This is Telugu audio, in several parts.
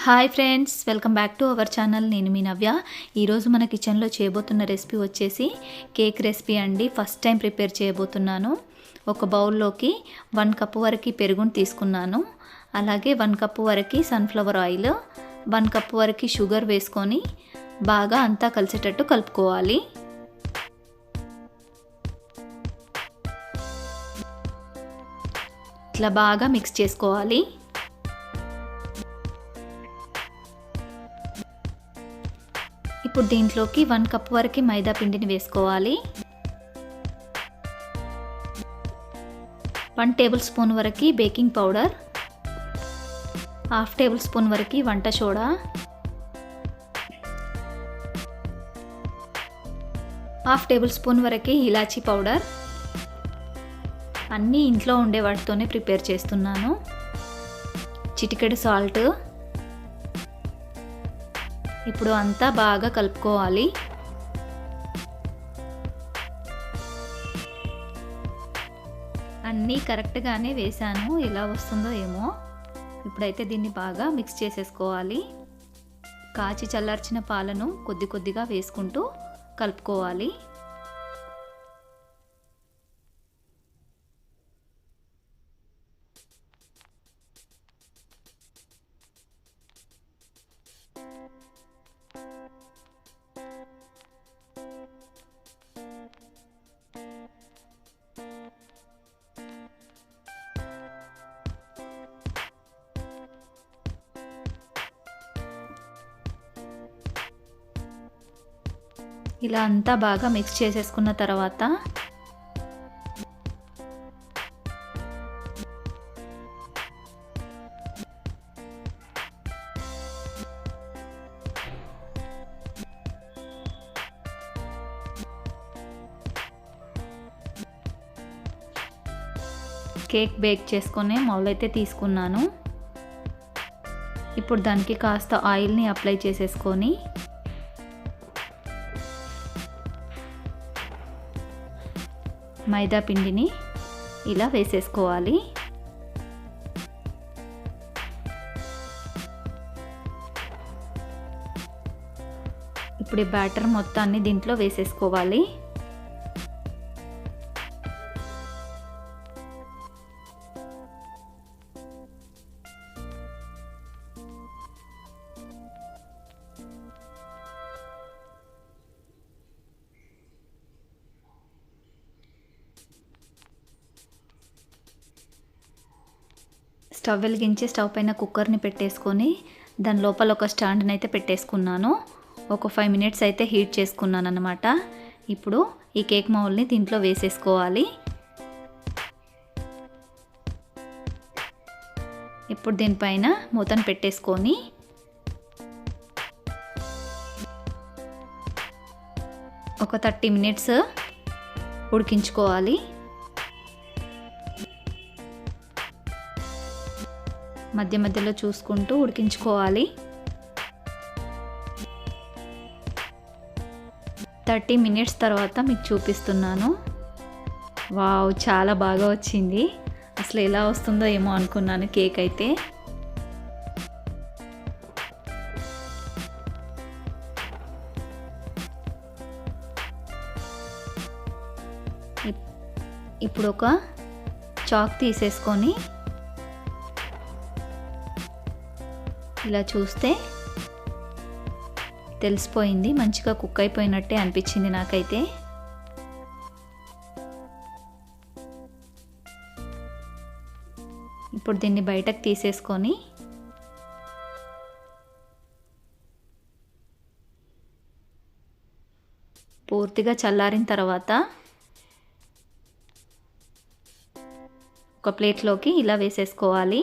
Hi friends, welcome back to our channel. నేను మీ నవ్య. ఈరోజు మన కిచెన్లో చేయబోతున్న రెసిపీ వచ్చేసి కేక్ రెసిపీ అండి. ఫస్ట్ టైం ప్రిపేర్ చేయబోతున్నాను. ఒక బౌల్లోకి 1 కప్ వరకు పెరుగుని తీసుకున్నాను. అలాగే 1 కప్ వరకు సన్ఫ్లవర్ ఆయిల్, 1 కప్ వరకు షుగర్ వేసుకొని బాగా అంతా కలిసేటట్టు కలుపుకోవాలి. ఇట్లా బాగా మిక్స్ చేసుకోవాలి. ఇప్పుడు దీంట్లోకి 1 కప్ వరకు మైదా పిండిని వేసుకోవాలి. 1 టేబుల్ స్పూన్ వరకు బేకింగ్ పౌడర్, 1/2 టేబుల్ స్పూన్ వరకు వంట సోడా, 1/2 టేబుల్ స్పూన్ వరకు ఇలాచీ పౌడర్. అన్నీ ఇంట్లో ఉండే వాటితోనే ప్రిపేర్ చేస్తున్నాను. చిటికెడు సాల్ట్. ఇప్పుడు అంతా బాగా కలుపుకోవాలి. అన్నీ కరెక్ట్గానే వేసాను, ఎలా వస్తుందో ఏమో. ఇప్పుడైతే దీన్ని బాగా మిక్స్ చేసేసుకోవాలి. కాచి చల్లార్చిన పాలను కొద్ది కొద్దిగా వేసుకుంటూ కలుపుకోవాలి. ఇలా అంతా బాగా మిక్స్ చేసేసుకున్న తర్వాత కేక్ బేక్ చేసుకునే మౌల్ అయితే తీసుకున్నాను. ఇప్పుడు దానికి కాస్త ఆయిల్ని అప్లై చేసేసుకొని మైదా పిండిని ఇలా వేసేసుకోవాలి. ఇప్పుడు ఈ బ్యాటర్ మొత్తాన్ని దీంట్లో వేసేసుకోవాలి. స్టవ్ వెలిగించి స్టవ్ పైన కుక్కర్ని పెట్టేసుకొని దాని లోపల ఒక స్టాండ్ని అయితే పెట్టేసుకున్నాను. ఒక 5 మినిట్స్ అయితే హీట్ చేసుకున్నాను అన్నమాట. ఇప్పుడు ఈ కేక్ మౌల్ని దీంట్లో వేసేసుకోవాలి. ఇప్పుడు దీనిపైన మూతను పెట్టేసుకొని ఒక 30 మినిట్స్ ఉడికించుకోవాలి. మధ్య మధ్యలో చూసుకుంటూ ఉడికించుకోవాలి. 30 మినిట్స్ తర్వాత మీకు చూపిస్తున్నాను. వావ్, చాలా బాగా వచ్చింది. అసలు ఎలా వస్తుందో ఏమో అనుకున్నాను కేక్ అయితే. ఇప్పుడు ఒక చాక్ తీసేసుకొని ఇలా చూస్తే తెలిసిపోయింది, మంచిగా కుక్ అయిపోయినట్టే అనిపించింది నాకైతే. ఇప్పుడు దీన్ని బయటకు తీసేసుకొని పూర్తిగా చల్లారిన తర్వాత ఒక ప్లేట్లోకి ఇలా వేసేసుకోవాలి.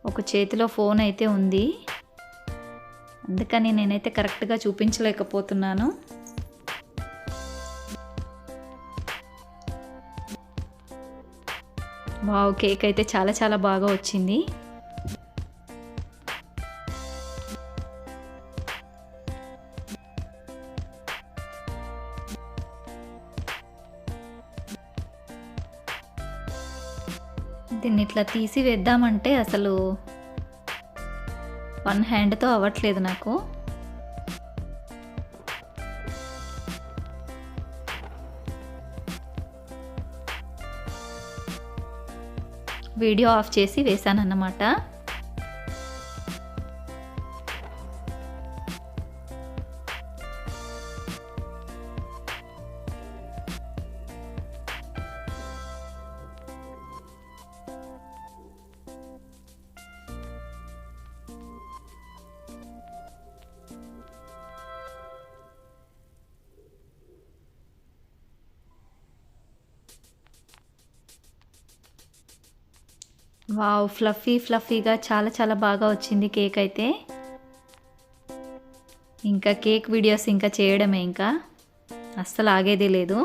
ఒక చేతిలో ఫోన్ అయితే ఉంది, అందుకని నేనైతే కరెక్ట్గా చూపించలేకపోతున్నాను. వావ్, కేక్ అయితే చాలా చాలా బాగా వచ్చింది. దీన్ని ఇట్లా తీసి వేద్దామంటే అసలు వన్ హ్యాండ్తో అవ్వట్లేదు నాకు. వీడియో ఆఫ్ చేసి వేసానన్నమాట. వావ్! ఫ్లఫీగా చాలా చాలా బాగా వచ్చింది కేక్ అయితే. ఇంకా కేక్ వీడియోస్ ఇంకా చేయడమే, ఇంకా అస్సలు ఆగేదే లేదు.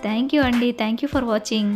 థ్యాంక్ యూ అండి. Thank you for watching.